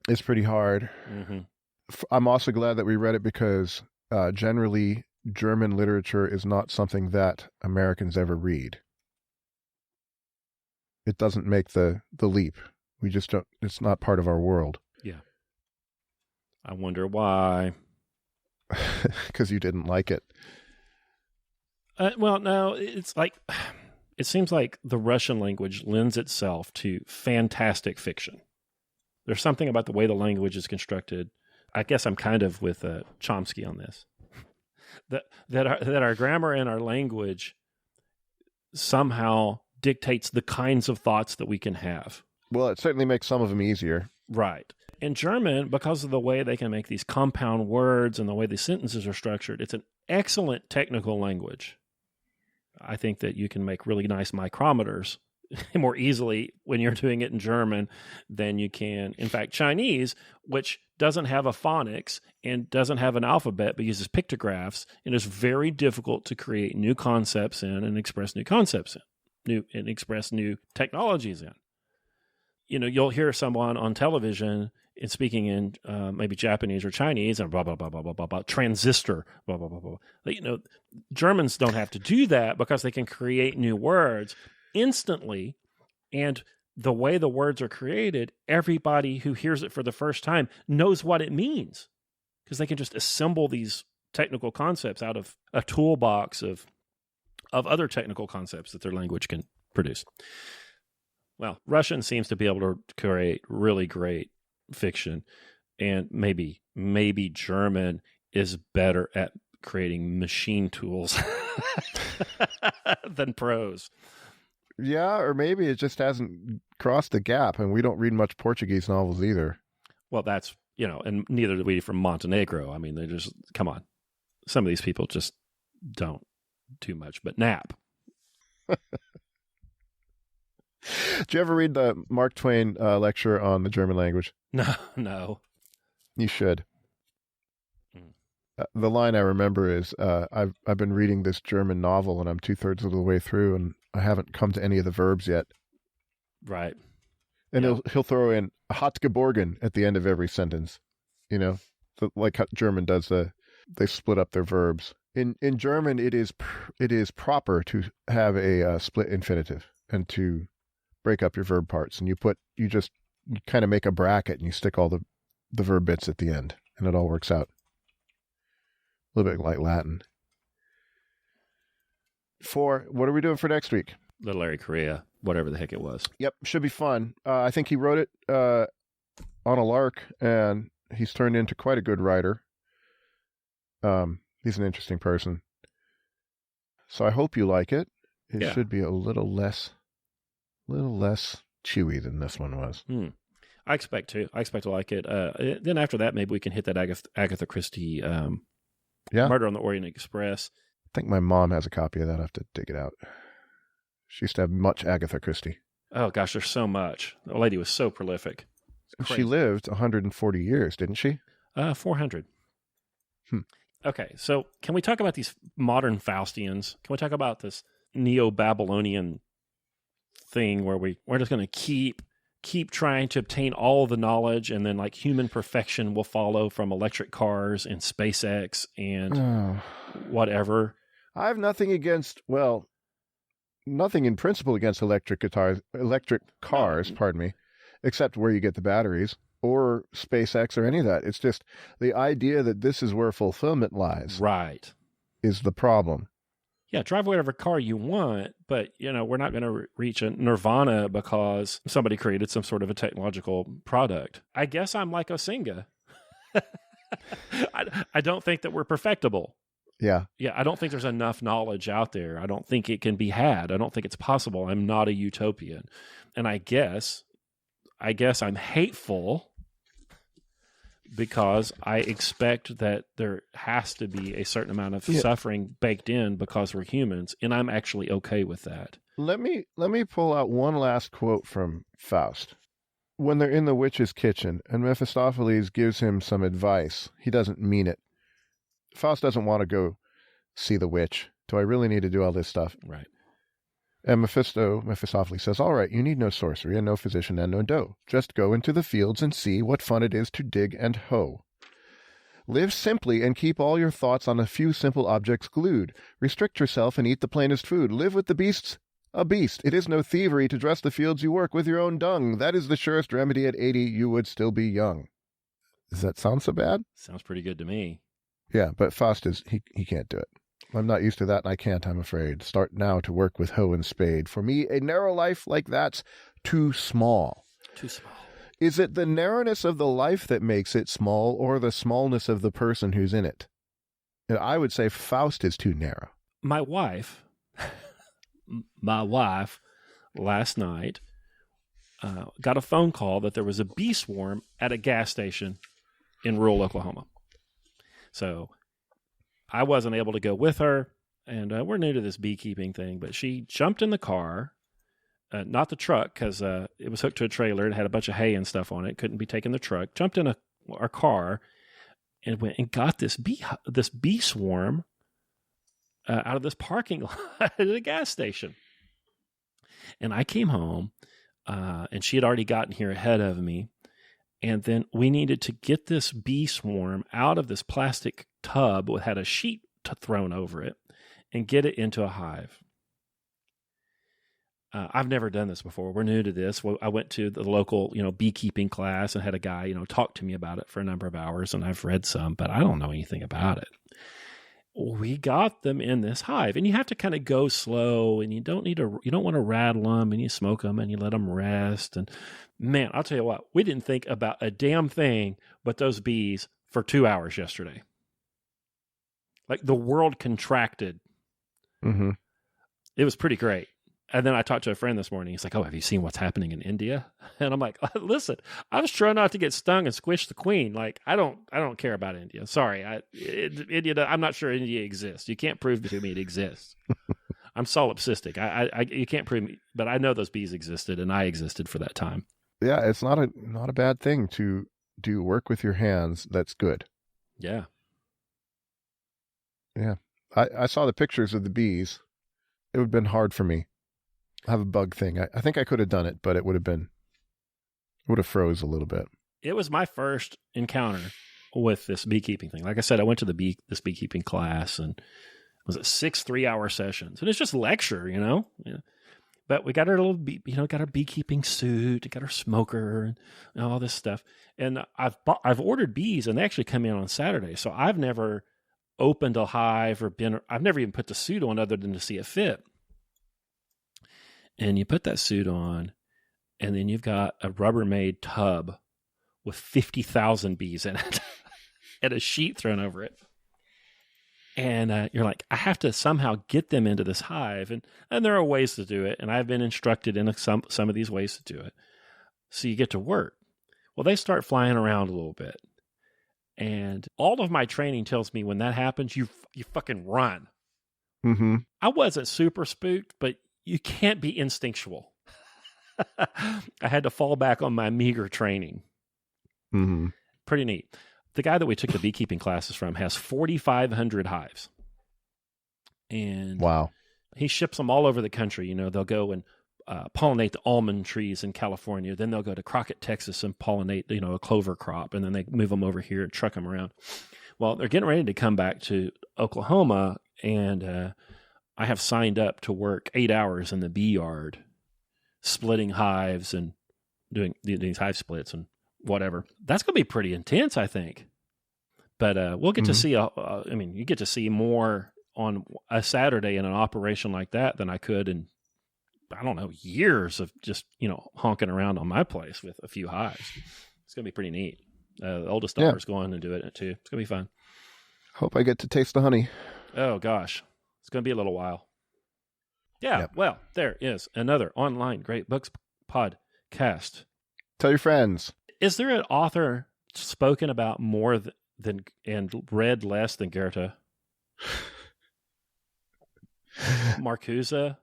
is pretty hard. Mm-hmm. I'm also glad that we read it because generally German literature is not something that Americans ever read. It doesn't make the leap. We just don't, it's not part of our world. Yeah. I wonder why. Because you didn't like it. Well, no, it's like, it seems like the Russian language lends itself to fantastic fiction. There's something about the way the language is constructed. I guess I'm kind of with Chomsky on this. that our grammar and our language somehow dictates the kinds of thoughts that we can have. Well, it certainly makes some of them easier. Right. In German, because of the way they can make these compound words and the way the sentences are structured, it's an excellent technical language. I think that you can make really nice micrometers more easily when you're doing it in German than you can, in fact, Chinese, which doesn't have a phonics and doesn't have an alphabet but uses pictographs, and is very difficult to create new concepts in and express new concepts in, express new technologies in. You'll hear someone on television and speaking in maybe Japanese or Chinese and blah, blah, blah, blah, blah, blah, blah, transistor, blah, blah, blah, blah. Germans don't have to do that because they can create new words instantly. And the way the words are created, everybody who hears it for the first time knows what it means because they can just assemble these technical concepts out of a toolbox of other technical concepts that their language can produce. Well, Russian seems to be able to create really great fiction, and maybe German is better at creating machine tools than prose. Yeah, or maybe it just hasn't crossed the gap, and we don't read much Portuguese novels either. Well, that's, and neither do we from Montenegro. I mean, they just, come on. Some of these people just don't do much but nap. Did you ever read the Mark Twain lecture on the German language? No. You should. The line I remember is, I've been reading this German novel and I'm 2/3 of the way through and I haven't come to any of the verbs yet. Right. And Yeah. he'll throw in hat geborgen at the end of every sentence. Like how German does they split up their verbs In German, it is proper to have a split infinitive and to break up your verb parts, and you kind of make a bracket and you stick all the verb bits at the end, and it all works out. A little bit like Latin. What are we doing for next week? The Larry Correa, whatever the heck it was. Yep, should be fun. I think he wrote it on a lark, and he's turned into quite a good writer. He's an interesting person. So I hope you like it. It should be a little less chewy than this one was. I expect to like it. Then after that, maybe we can hit that Agatha Christie Murder on the Orient Express. I think my mom has a copy of that. I have to dig it out. She used to have much Agatha Christie. Oh, gosh, there's so much. The lady was so prolific. She lived 140 years, didn't she? 400. Okay, so can we talk about these modern Faustians? Can we talk about this Neo-Babylonian thing where we're just going to keep trying to obtain all the knowledge, and then like human perfection will follow from electric cars and SpaceX and whatever? I have nothing in principle against electric cars, pardon me, except where you get the batteries, or SpaceX or any of that. It's just the idea that this is where fulfillment lies. Right. Is the problem. Yeah, drive whatever car you want, but we're not going to reach a nirvana because somebody created some sort of a technological product. I guess I'm like Osinga. I don't think that we're perfectible. Yeah. Yeah, I don't think there's enough knowledge out there. I don't think it can be had. I don't think it's possible. I'm not a utopian. And I guess I'm hateful because I expect that there has to be a certain amount of suffering baked in because we're humans, and I'm actually okay with that. Let me pull out one last quote from Faust. When they're in the witch's kitchen and Mephistopheles gives him some advice, he doesn't mean it. Faust doesn't want to go see the witch. Do I really need to do all this stuff? Right. And Mephistopheles says, all right, you need no sorcery and no physician and no dough. Just go into the fields and see what fun it is to dig and hoe. Live simply and keep all your thoughts on a few simple objects glued. Restrict yourself and eat the plainest food. Live with the beasts. A beast. It is no thievery to dress the fields you work with your own dung. That is the surest remedy. At 80, you would still be young. Does that sound so bad? Sounds pretty good to me. Yeah, but Faust he can't do it. I'm not used to that, and I can't, I'm afraid. Start now to work with hoe and spade. For me, a narrow life like that's too small. Too small. Is it the narrowness of the life that makes it small, or the smallness of the person who's in it? And I would say Faust is too narrow. My wife last night got a phone call that there was a bee swarm at a gas station in rural Oklahoma. So I wasn't able to go with her, and we're new to this beekeeping thing, but she jumped in the car, not the truck, because it was hooked to a trailer and had a bunch of hay and stuff on it. Couldn't be taken in the truck. Jumped in our car and went and got this bee swarm out of this parking lot at a gas station. And I came home, and she had already gotten here ahead of me. And then we needed to get this bee swarm out of this plastic tub that had a sheet thrown over it and get it into a hive. I've never done this before. We're new to this. I went to the local, beekeeping class and had a guy, talk to me about it for a number of hours, and I've read some, but I don't know anything about it. We got them in this hive, and you have to kind of go slow, and you don't want to rattle them, and you smoke them, and you let them rest. And man, I'll tell you what, we didn't think about a damn thing but those bees for 2 hours yesterday. Like the world contracted. Mm-hmm. It was pretty great. And then I talked to a friend this morning. He's like, "Oh, have you seen what's happening in India?" And I'm like, "Listen, I was trying not to get stung and squish the queen. Like, I don't care about India. Sorry, India. I'm not sure India exists. You can't prove to me it exists. I'm solipsistic. You can't prove me, but I know those bees existed, and I existed for that time. Yeah, it's not a bad thing to do work with your hands. That's good. Yeah, yeah. I saw the pictures of the bees. It would have been hard for me. I have a bug thing. I think I could have done it, but it would have froze a little bit. It was my first encounter with this beekeeping thing. Like I said, I went to this beekeeping class, and it was 6 3-hour sessions, and it's just lecture, Yeah. But we got our little, got our beekeeping suit, got our smoker, and all this stuff. And I've ordered bees, and they actually come in on Saturday. So I've never opened a hive I've never even put the suit on other than to see it fit. And you put that suit on, and then you've got a Rubbermaid tub with 50,000 bees in it and a sheet thrown over it. And you're like, I have to somehow get them into this hive. And there are ways to do it. And I've been instructed in some of these ways to do it. So you get to work. Well, they start flying around a little bit. And all of my training tells me when that happens, you fucking run. Mm-hmm. I wasn't super spooked, but you can't be instinctual. I had to fall back on my meager training. Mm-hmm. Pretty neat. The guy that we took the beekeeping classes from has 4,500 hives. And wow. He ships them all over the country. They'll go and pollinate the almond trees in California. Then they'll go to Crockett, Texas and pollinate, a clover crop. And then they move them over here and truck them around. Well, they're getting ready to come back to Oklahoma. And I have signed up to work 8 hours in the bee yard, splitting hives and doing these hive splits and whatever. That's going to be pretty intense, I think. But we'll get to see, you get to see more on a Saturday in an operation like that than I could in, I don't know, years of just, honking around on my place with a few hives. It's going to be pretty neat. The oldest daughter's going to do it too. It's going to be fun. Hope I get to taste the honey. Oh, gosh. It's going to be a little while. Yeah, yep. Well, there is another online Great Books podcast. Tell your friends. Is there an author spoken about more than and read less than Goethe? Marcuse?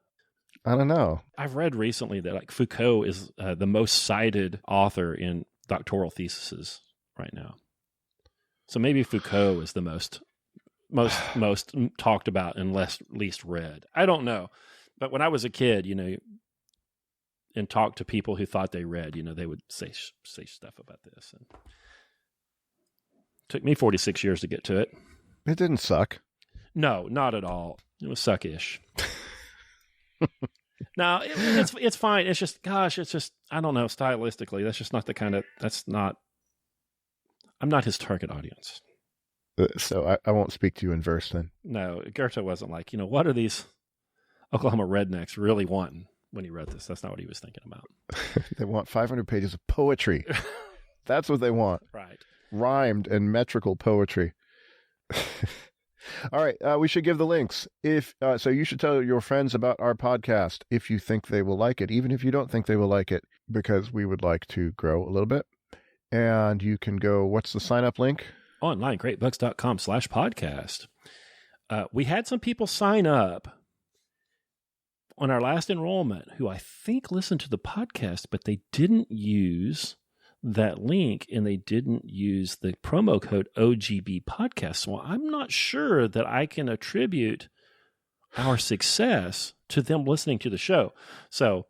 I don't know. I've read recently that Foucault is the most cited author in doctoral theses right now. So maybe Foucault is the most talked about and least read. I don't know. But when I was a kid, and talk to people who thought they read, they would say stuff about this. And it took me 46 years to get to it. It didn't suck. No, not at all. It was suckish. No, it's fine. It's just, I don't know, stylistically, that's just not I'm not his target audience. So I won't speak to you in verse then. No, Goethe wasn't like, what are these Oklahoma rednecks really wanting? When he wrote this, that's not what he was thinking about. They want 500 pages of poetry. That's what they want. Right. Rhymed and metrical poetry. All right. We should give the links. So you should tell your friends about our podcast if you think they will like it, even if you don't think they will like it, because we would like to grow a little bit. And you can go, what's the sign up link? Online, greatbooks.com/podcast. We had some people sign up on our last enrollment who I think listened to the podcast, but they didn't use that link and they didn't use the promo code OGB podcast. So I'm not sure that I can attribute our success to them listening to the show. So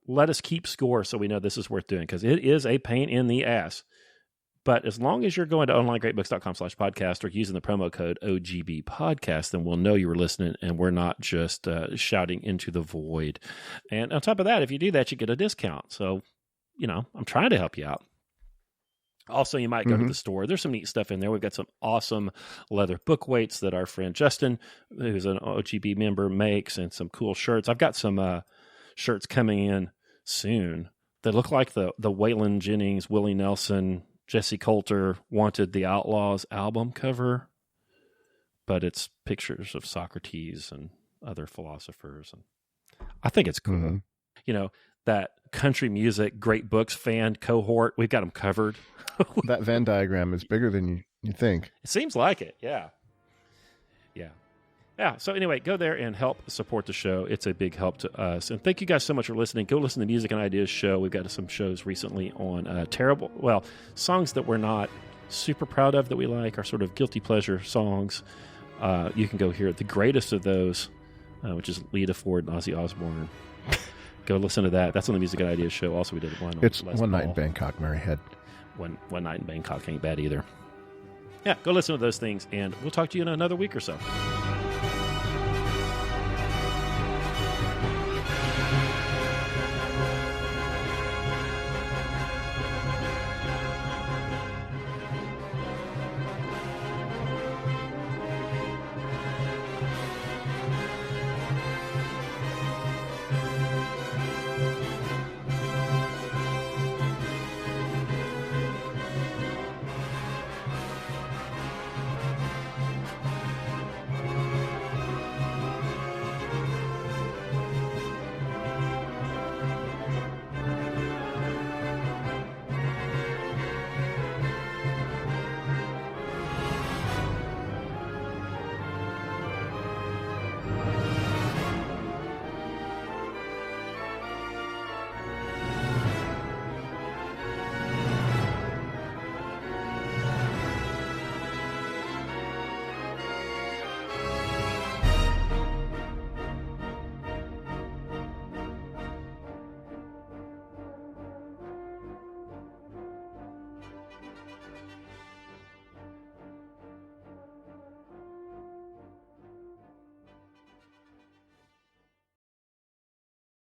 let us keep score so we know this is worth doing, because it is a pain in the ass. But as long as you're going to onlinegreatbooks.com/podcast or using the promo code OGB podcast, then we'll know you were listening and we're not just shouting into the void. And on top of that, if you do that, you get a discount. So, I'm trying to help you out. Also, you might go to the store. There's some neat stuff in there. We've got some awesome leather book weights that our friend Justin, who's an OGB member, makes, and some cool shirts. I've got some shirts coming in soon that look like the Waylon Jennings, Willie Nelson, Jesse Coulter Wanted the Outlaws album cover, but it's pictures of Socrates and other philosophers. And I think it's cool. That country music, great books fan cohort, we've got them covered. That Venn diagram is bigger than you think. It seems like it. Yeah. So anyway, go there and help support the show. It's a big help to us. And thank you guys so much for listening. Go listen to the Music and Ideas show. We've got some shows recently on songs that we're not super proud of that we like, our sort of guilty pleasure songs. You can go hear the greatest of those, which is Lita Ford and Ozzy Osbourne. Go listen to that. That's on the Music and Ideas show. Also, we did one on It's Les One Night Paul. in Bangkok, Mary Head. One Night in Bangkok ain't bad either. Yeah, go listen to those things, and we'll talk to you in another week or so.